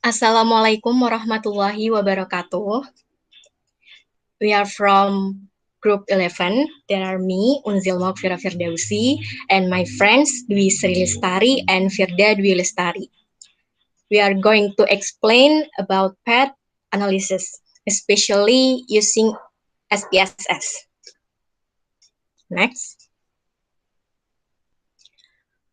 Assalamualaikum warahmatullahi wabarakatuh. We are from Group 11. There are me, Unzil Maghfirah Firdausi, and my friends Dwi Sri Lestari and Firda Dwi Lestari. We are going to explain about path analysis, especially using SPSS. Next.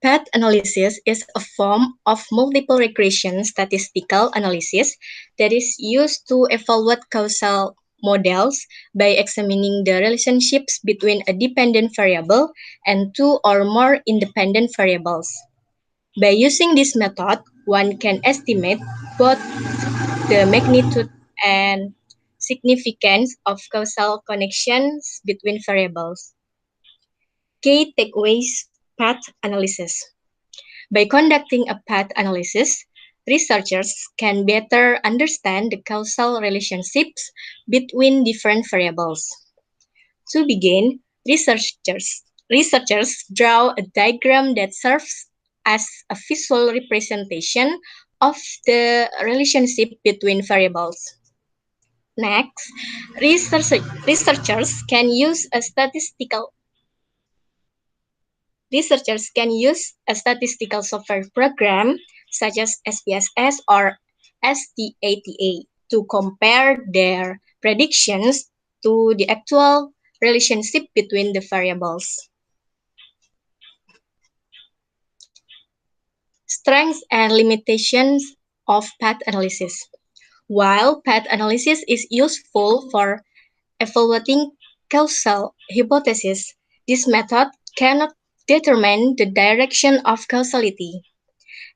Path analysis is a form of multiple regression statistical analysis that is used to evaluate causal models by examining the relationships between a dependent variable and two or more independent variables. By using this method, one can estimate both the magnitude and significance of causal connections between variables. Key takeaways: path analysis. By conducting a path analysis, researchers can better understand the causal relationships between different variables. To begin, researchers draw a diagram that serves as a visual representation of the relationship between variables. Next, researchers can use a statistical software program such as SPSS or STATA to compare their predictions to the actual relationship between the variables. Strengths and limitations of path analysis. While path analysis is useful for evaluating causal hypotheses, this method cannot determine the direction of causality.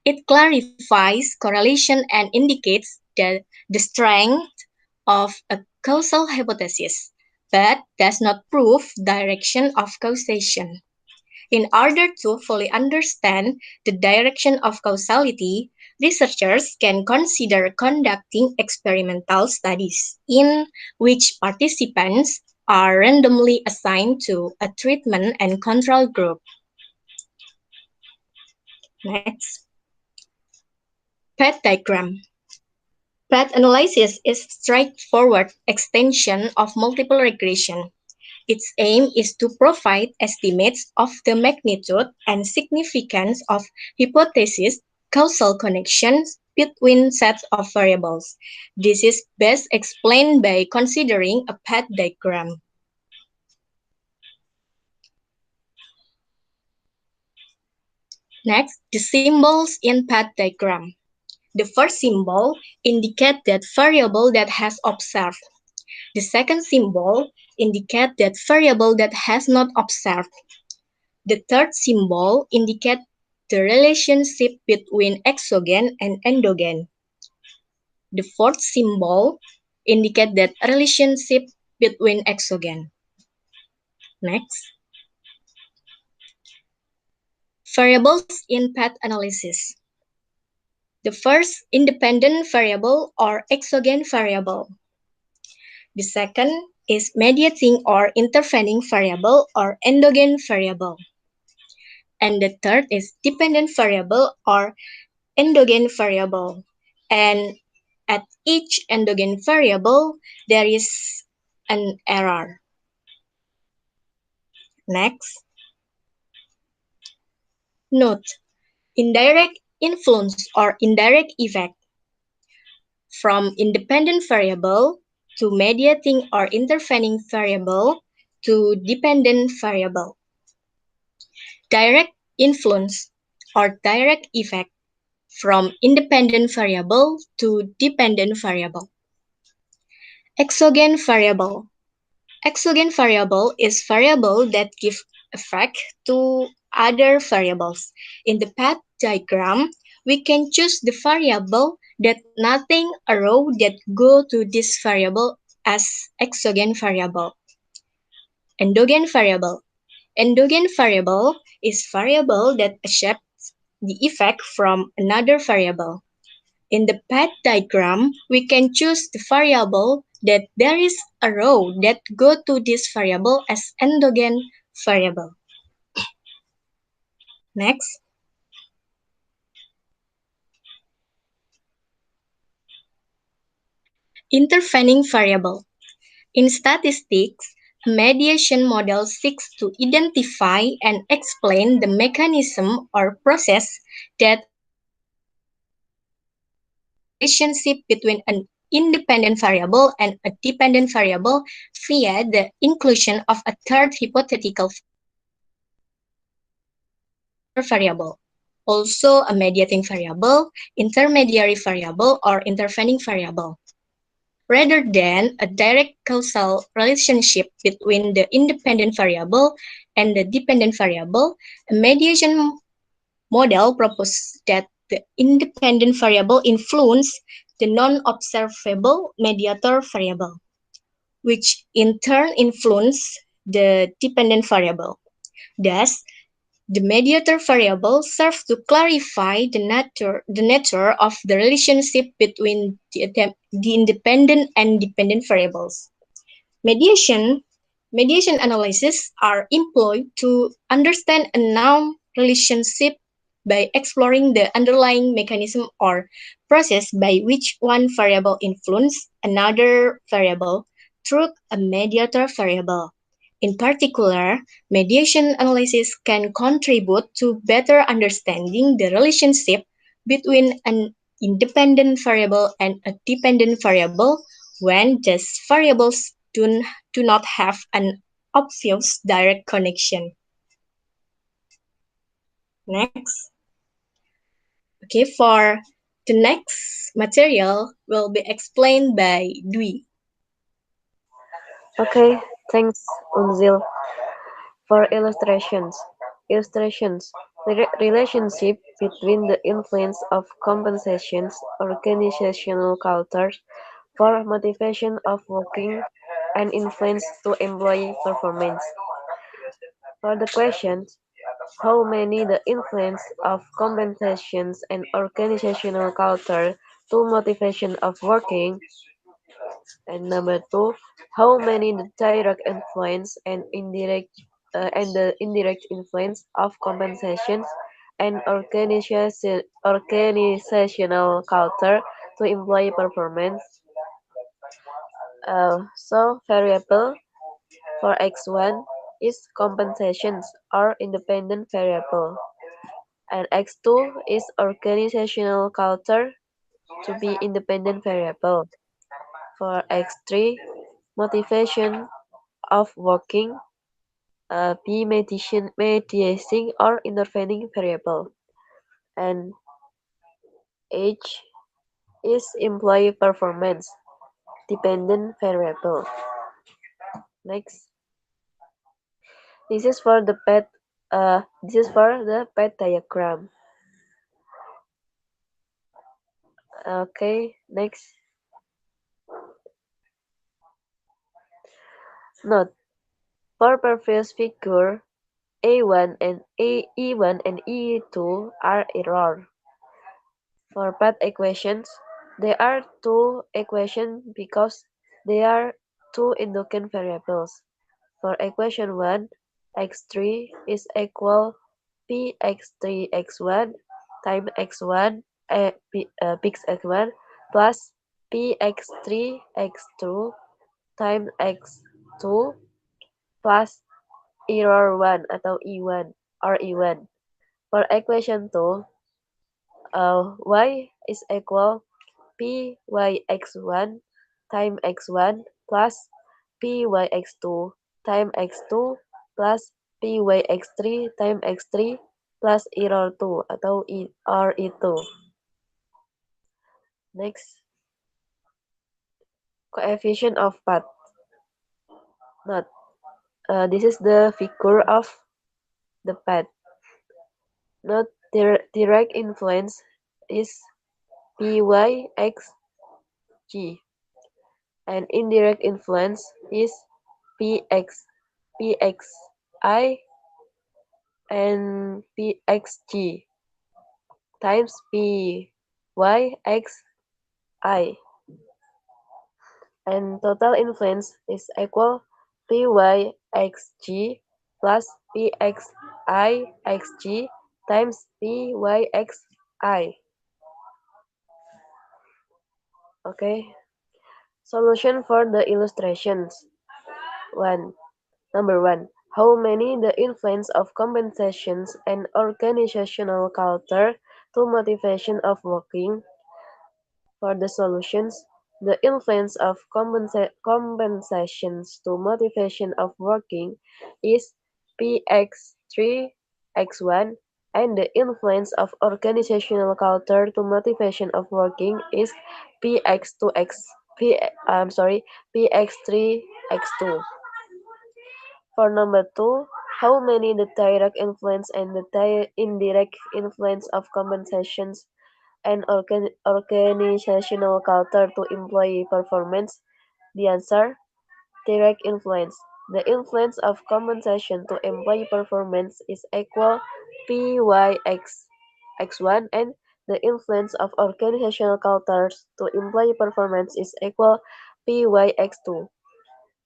It clarifies correlation and indicates the strength of a causal hypothesis, but does not prove direction of causation. In order to fully understand the direction of causality, researchers can consider conducting experimental studies in which participants are randomly assigned to a treatment and control group. Next. Path diagram. Path analysis is a straightforward extension of multiple regression. Its aim is to provide estimates of the magnitude and significance of hypothesis causal connections between sets of variables. This is best explained by considering a path diagram. Next, the symbols in path diagram. The first symbol indicates that variable that has observed. The second symbol indicates that variable that has not observed. The third symbol indicates the relationship between exogen and endogen. The fourth symbol indicates that relationship between exogen. Next. Variables in path analysis. The first, independent variable or exogen variable. The second is mediating or intervening variable or endogen variable. And the third is dependent variable or endogen variable. And at each endogen variable, there is an error. Next. Note, indirect influence or indirect effect. From independent variable to mediating or intervening variable to dependent variable. Direct influence or direct effect from independent variable to dependent variable. Exogen variable. Exogen variable is variable that give effect to other variables. In the path diagram, we can choose the variable that nothing a row that go to this variable as exogen variable. Endogen variable. Endogen variable is variable that accepts the effect from another variable. In the path diagram, we can choose the variable that there is a row that go to this variable as endogen variable. Next. Intervening variable. In statistics, a mediation model seeks to identify and explain the mechanism or process that interfere in the relationship between an independent variable and a dependent variable via the inclusion of a third hypothetical mediator variable. Also a mediating variable, intermediary variable, or intervening variable. Rather than a direct causal relationship between the independent variable and the dependent variable, a mediation model proposes that the independent variable influence the non-observable mediator variable, which in turn influence the dependent variable. Thus, the mediator variable serves to clarify the nature of the relationship between the independent and dependent variables. Mediation mediation analysis are employed to understand a known relationship by exploring the underlying mechanism or process by which one variable influences another variable through a mediator variable. In particular, mediation analysis can contribute to better understanding the relationship between an independent variable and a dependent variable when these variables do not have an obvious direct connection. Next, okay, for the next material will be explained by Dwi. Okay, thanks, Unzil. For illustrations, the relationship between the influence of compensations, organizational cultures for motivation of working, and influence to employee performance. For the question, how many the influence of compensations and organizational culture to motivation of working, and number two, how many the direct influence and the indirect influence of compensations and organizational culture to employee performance. So variable for x1 is compensations or independent variable, and x2 is organizational culture to be independent variable. For x3, motivation of working, be mediating or intervening variable, and H is employee performance dependent variable. Next, this is for the pet. This is for the pet diagram. Okay, next. Note for previous figure, A1 and E1 and E2 are error. For path equations, there are two equations because there are two independent variables. For equation 1, x3 is equal px3 x1 times x1 px x1 plus px3 x2 times x2 plus error 1 atau E1 or E1. For equation 2, y is equal pyx1 times x1 plus pyx2 times x2 plus pyx3 times x3 plus error 2 atau or itu. Next, coefficient of path. Not. This is the figure of the path. Not direct influence is pyx g, and indirect influence is pxi and pxg times pyxi, and total influence is equal pyxg plus pxi times pyxi. Okay, Solution for the illustrations. 1. Number 1. How many the influence of compensations and organizational culture to motivation of working. For the solutions, the influence of compensations to motivation of working is Px3 x1, and the influence of organizational culture to motivation of working is Px2 x P I'm sorry Px3 x2. For number 2, how many the direct influence and the indirect influence of compensations and organizational culture to employee performance? The answer, direct influence. The influence of compensation to employee performance is equal PYX X1, and the influence of organizational cultures to employee performance is equal PYX2.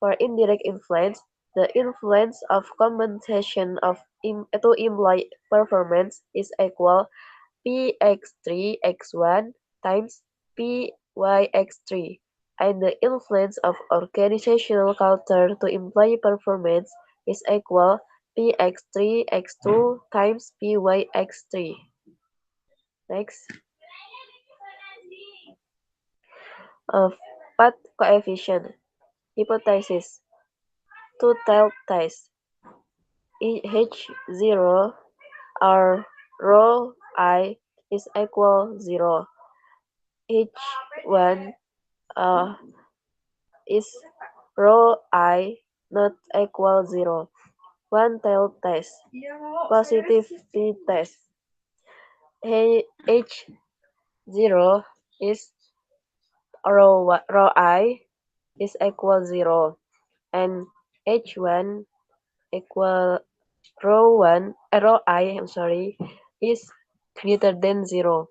For indirect influence, the influence of compensation to employee performance is equal Px3 x1 times Pyx3, and the influence of organizational culture to employee performance is equal Px3 x2 times Pyx3. Next, of path coefficient hypothesis, two-tailed test. H0 or rho I is equal 0. H1 uh, is rho I not equal 0. One-tailed test. Positivity test. H0 is rho I is equal 0, and H1 equal rho I, I'm sorry, is greater than 0.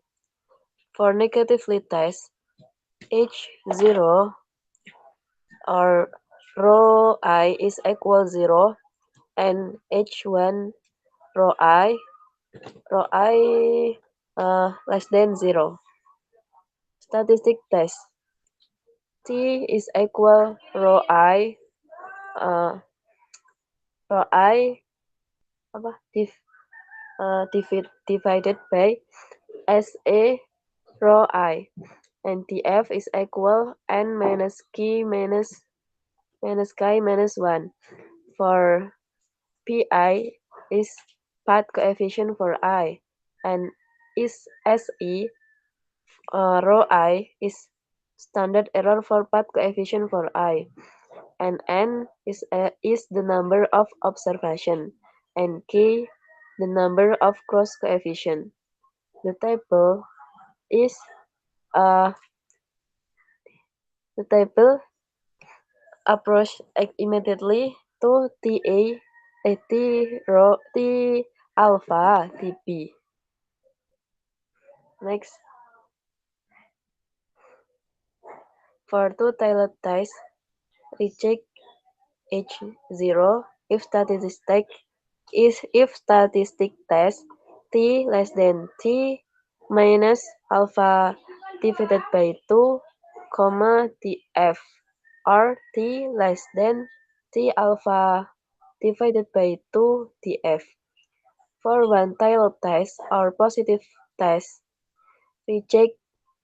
For negatively test, H0 or rho I is equal 0, and H1 rho I less than 0. Statistic test. T is equal uh, rho I apa divided by SA rho I, and TF is equal n minus k minus chi minus 1. For PI is path coefficient for I, and is SE rho I is standard error for path coefficient for I, and N is the number of observation, and K the number of cross coefficient. The table is uh, the table approach immediately to T alpha TB. Next, for two-tailed test, recheck H0 if statistic test T less than T minus alpha divided by 2, TF, or T less than T alpha divided by 2 TF. For one-tailed test or positive test, we check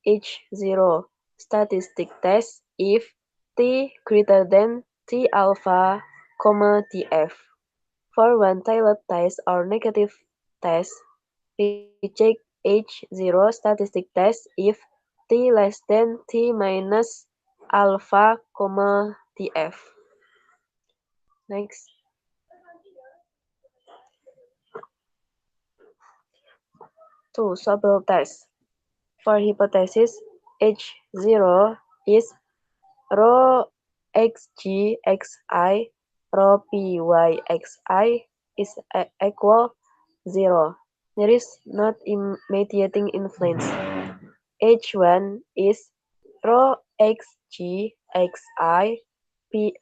H0 statistic test if T greater than T alpha, TF. For one-tailed test or negative test, we check H0 statistic test if T less than T minus alpha, TF. Next, 2. Sobel test. For hypothesis, H0 is rho xi rho pyxi is equal 0. There is not mediating influence. H1 is rho xi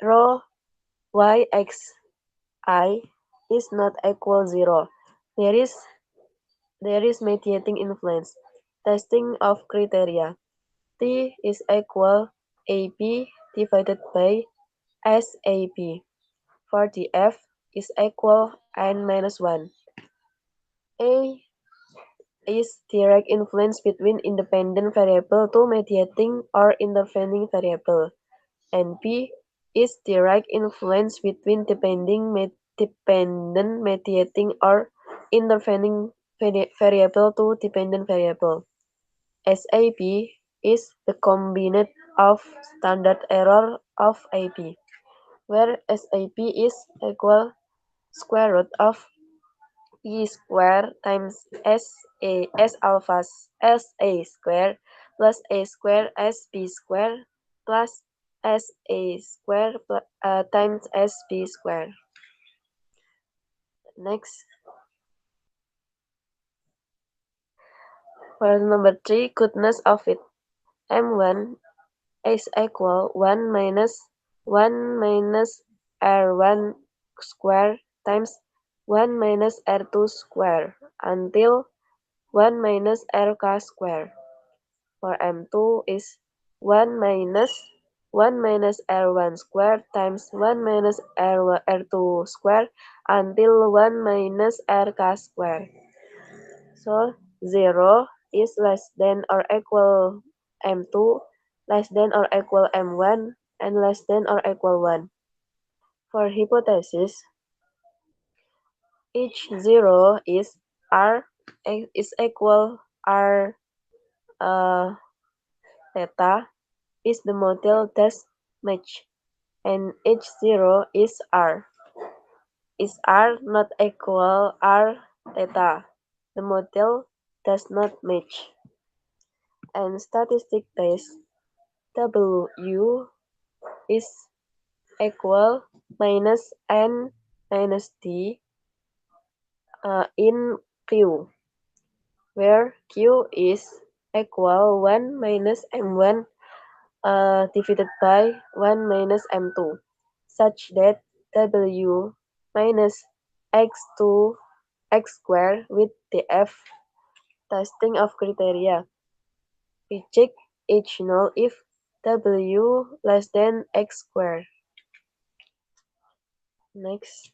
rho yxi is not equal 0. There is mediating influence. Testing of criteria. T is equal AB divided by SAB, for the F is equal n minus 1. A is direct influence between independent variable to mediating or intervening variable, and B is direct influence between dependent mediating or intervening variable to dependent variable. SAB is the combined of standard error of AB, where SAB is equal square root of P square times S alpha S A square plus A square S B square plus S A square times S B square. Next, for number 3, goodness of it. M1 is equal 1 minus R1 square times 1 minus R2 square until 1 minus RK square. For M2 is 1 minus R1 square times 1 minus R2 square until 1 minus RK square. So 0 is less than or equal M2, less than or equal M1, and less than or equal 1. For hypothesis, each 0 is R is equal R theta is the model test match, and each 0 is R. Is R not equal R theta? The model does not match. And statistic test W is equal minus N minus D in Q, where Q is equal 1 minus M1 divided by 1 minus M2, such that W minus X2 X squared with the F testing of criteria. We check each null if W less than X squared. Next,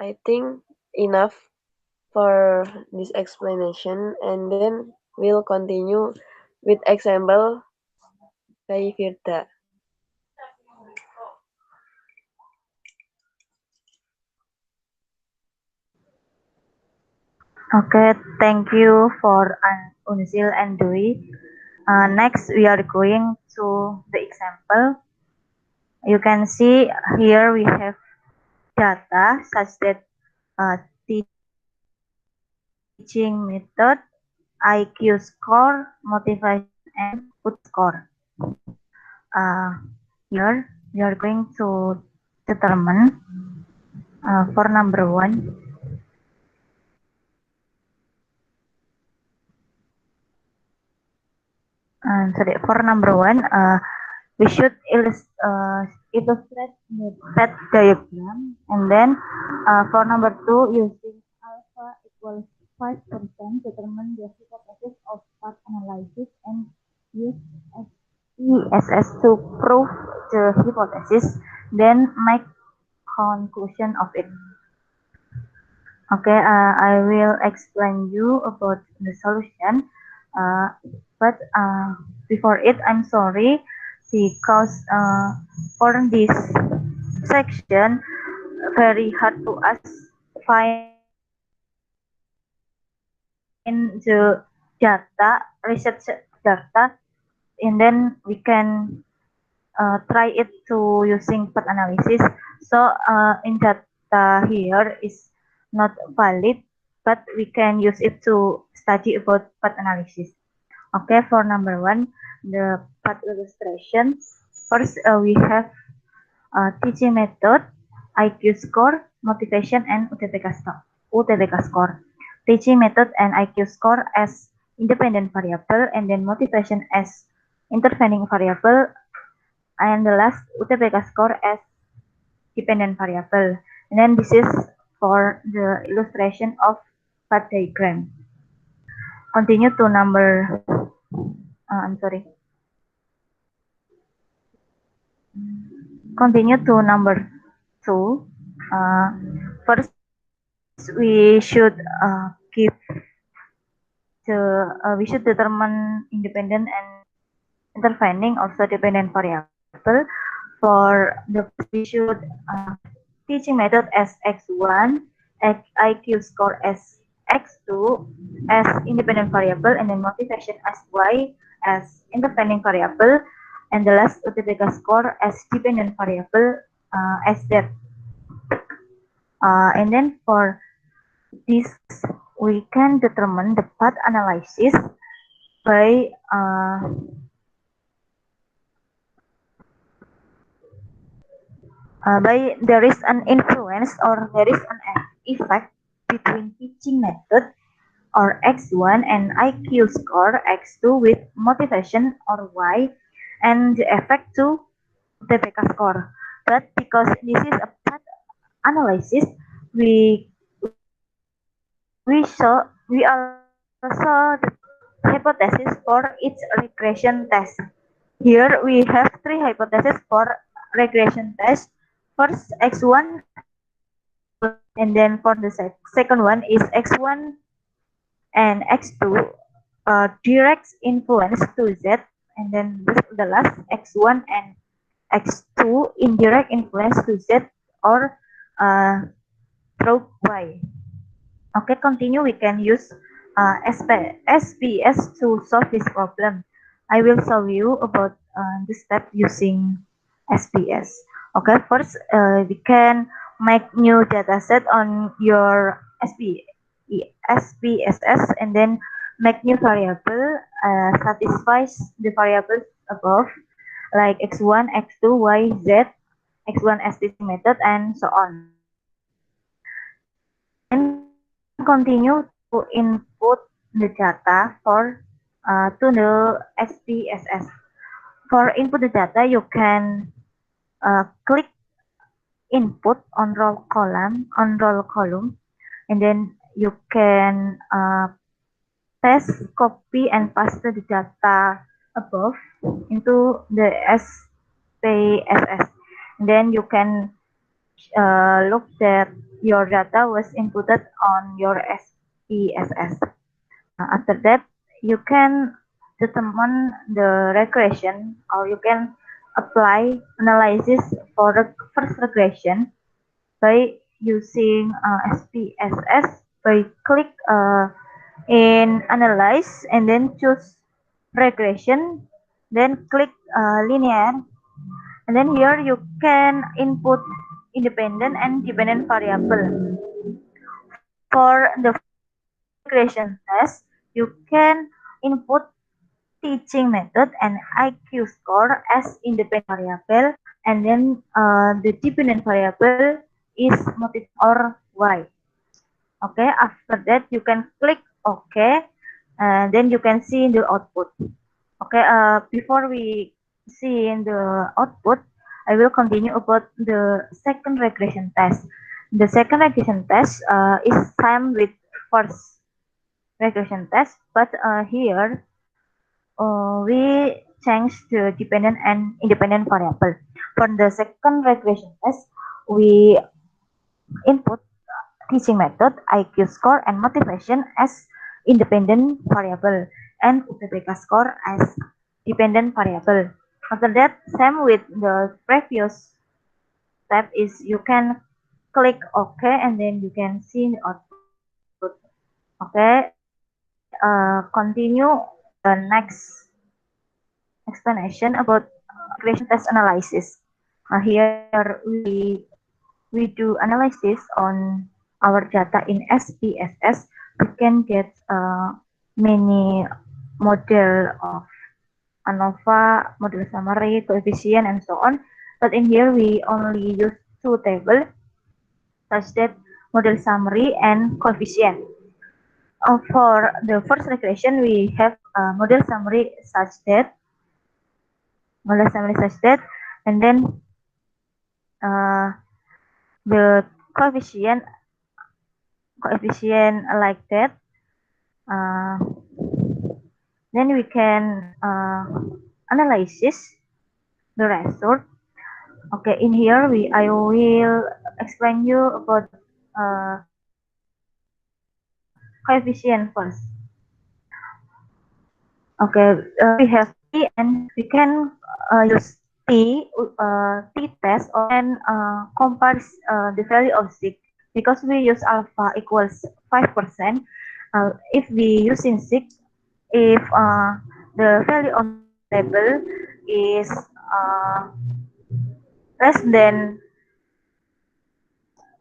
I think enough for this explanation, and then we'll continue with example by Firda. Okay, thank you for Unzil and Dwi. Next, we are going to the example. You can see here we have data such that teaching method, IQ score, motivation, and UT score. Here, we are going to determine for number one. Sorry, for number one, we should illustrate the PET diagram, and then for number two, using alpha equals 5%, determine the hypothesis of path analysis and use ESS to prove the hypothesis, then make conclusion of it. Okay, I will explain you about the solution, but before it, I'm sorry because for this section, very hard to us find the data, research data, and then we can try it to using path analysis. So in data here is not valid, but we can use it to study about path analysis. Okay, for number one, the path illustration. First, we have teaching method, IQ score, motivation, and UTBK score. Teaching method and IQ score as independent variable, and then motivation as intervening variable, and the last UTBK score as dependent variable. And then this is for the illustration of path diagram. Continue to number I'm sorry. Continue to number 2. First, we should we should determine independent and intervening, also dependent variable. For the first, we should teaching method as x1, IQ score as x2 as independent variable, and then motivation as y as independent variable, and the last UTBK score as dependent variable as z. And then for this, we can determine the path analysis by there is an influence or there is an effect between teaching method or x1 and IQ score x2 with motivation or y and the effect to TPK score. But because this is a path analysis, we we also the hypothesis for each regression test. Here we have three hypotheses for regression test. First, x1, and then for the second one is x1 and x2 direct influence to z, and then the last x1 and x2 indirect influence to z or through y. Okay, continue. We can use SPS to solve this problem. I will show you about the step using SPS. Okay, first we can make new dataset on your SPSS and then make new variable satisfies the variables above like x1, x2, y, z, x1 as teaching method, and so on. Then continue to input the data for to the SPSS. For input the data, you can click input on roll column, and then you can paste, copy, and paste the data above into the SPSS. And then you can look that your data was inputted on your SPSS. After that, you can determine the regression, or you can apply analysis for the first regression by using SPSS by click in analyze and then choose regression, then click linear, and then here you can input independent and dependent variable. For the regression test, you can input teaching method and IQ score as independent variable, and then the dependent variable is motivation or y. Okay, after that you can click OK, and then you can see the output. Okay, before we see in the output, I will continue about the second regression test. The second regression test is same with first regression test, but here we change the dependent and independent variable. For the second regression test, we input teaching method, IQ score, and motivation as independent variable, and UTBK score as dependent variable. After that, same with the previous step is you can click OK, and then you can see the output. Okay, continue the next explanation about regression test analysis. Here we do analysis on our data in SPSS. We can get many model of ANOVA, model summary, coefficient, and so on. But in here we only use two tables, such that model summary and coefficient. For the first regression, we have model summary such that, and then the coefficient like that. Then we can analysis the result. Okay, in here I will explain you about coefficient first. Okay, we have t, and we can use t test, or can compare the value of sig, because we use alpha equals 5%. If we using sig, if the value of table is less than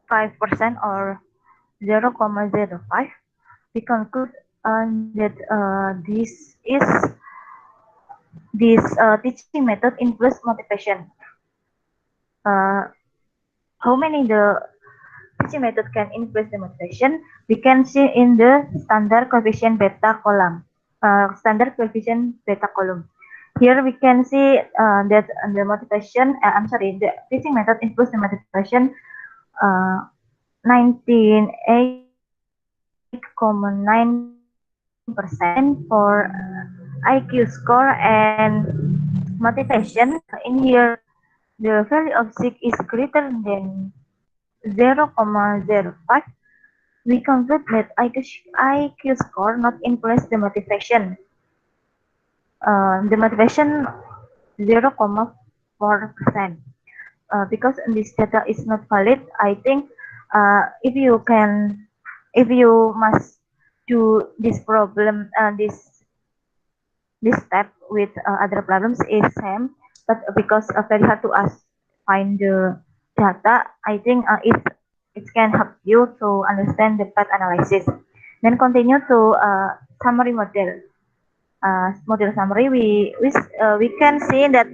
5% or 0.05, we conclude that this teaching method influence motivation. Uh, how many the teaching method can influence the motivation? We can see in the standard coefficient beta column. Standard coefficient beta column. Here we can see that the motivation. The teaching method influence the motivation. 98.9% for IQ score and motivation. In here, the value of sig is greater than 0.05. We conclude that IQ score not influence the motivation. The motivation 0.4%. Because this data is not valid, I think if you must do this problem, this step with other problems is same, but because very hard to us find the data, I think it can help you to understand the path analysis. Then continue to summary model. Model summary, we can see that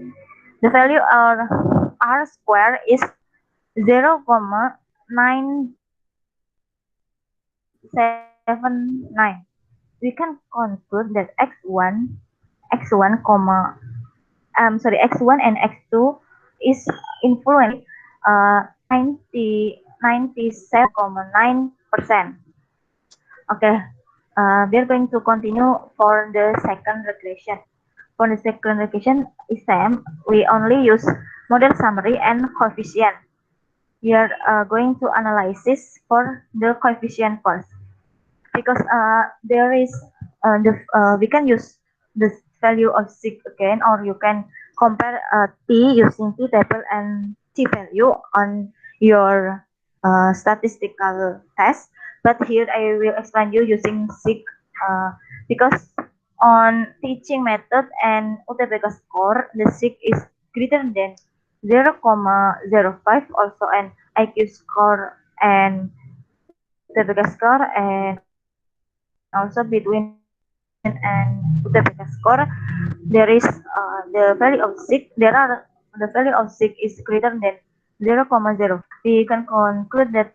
the value of r square is 0.979. We can conclude that x1 and x2 is influenced 97.9%. Okay, we are going to continue for the second regression. For the second regression is same. We only use model summary and coefficient. We are going to analysis for the coefficient first, because there is we can use the value of sig again, or you can compare t using t table and t value on your statistical test. But here I will explain you using sig, because on teaching method and UTBK score, the sig is greater than 0.05, also an IQ score and UTBK score, and also between coefficient and UTBK score, there is the value of sig. The value of sig is greater than 0.0. We can conclude that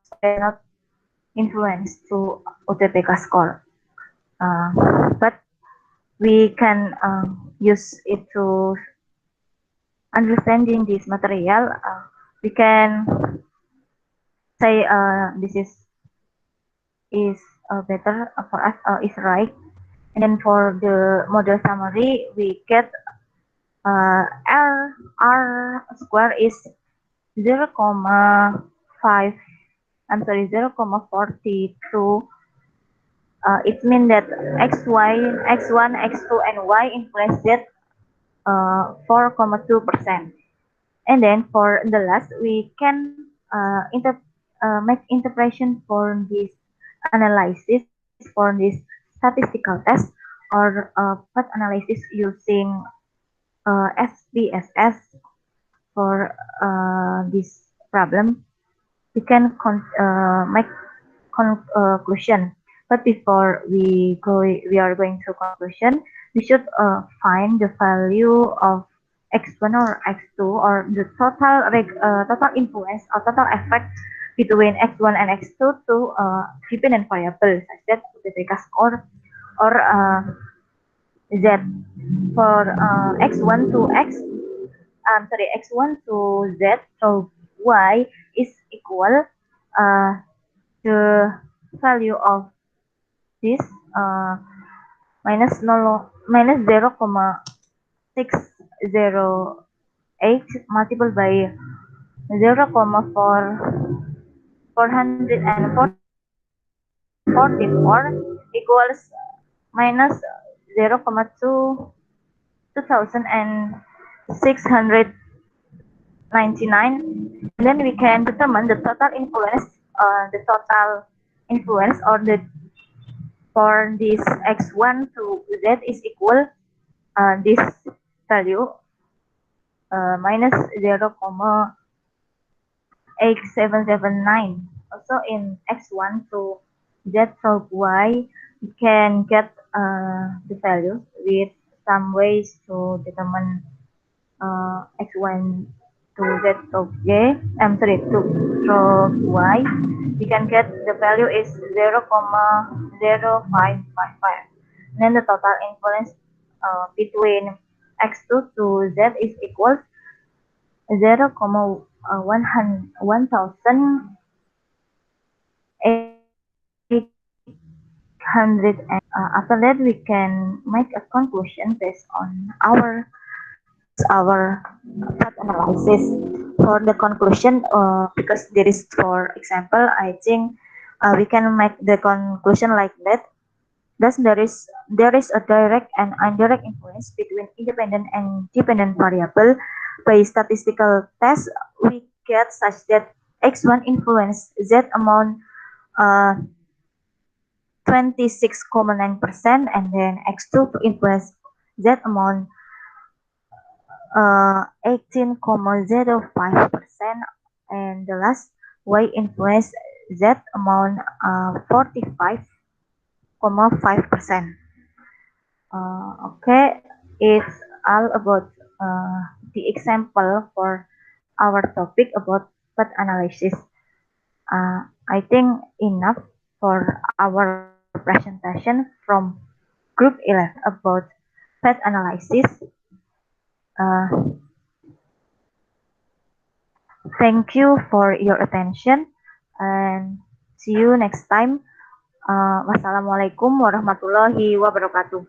sig cannot influence to UTBK score, but we can use it to understanding this material. We can say this is better for us, is right. And then for the model summary, we get r square is 0.5. I'm sorry, 0.42. It means that x1, x2, and y influence that 4.2%. And then for the last, we can make interpretation for this analysis, for this statistical test, or path analysis using SPSS for this problem. We can make conclusion. But before we are going to conclusion, we should find the value of x1 or x2, or the total influence or total effect between x1 and x2 to dependent variables such that UTBK score or z. For x1 to z, so y is equal the value of this minus 0,608 multiplied by 0,444 equals minus 0,2699. Then we can determine the total influence or the for this x1 to z is equal this value minus 0,8779. Also in x1 to z sub y, we can get the value with some ways to determine x1 to z sub j. I'm sorry, to stroke y. We can get the value is 0,0555. Then the total influence between x2 to z is equal 0,1800. After that, we can make a conclusion based on our path analysis. For the conclusion, because there is, for example, I think we can make the conclusion like that. Thus, there is a direct and indirect influence between independent and dependent variable. By statistical test, we get such that x1 influence z amount 26,9%, and then x2 to influence z amount 18,05%, and the last y influence z amount 45,5%. Okay, it's all about the example for our topic about path analysis. I think enough for our presentation from Group 11 about path analysis. Uh, Thank you for your attention and see you next time. Wassalamualaikum warahmatullahi wabarakatuh.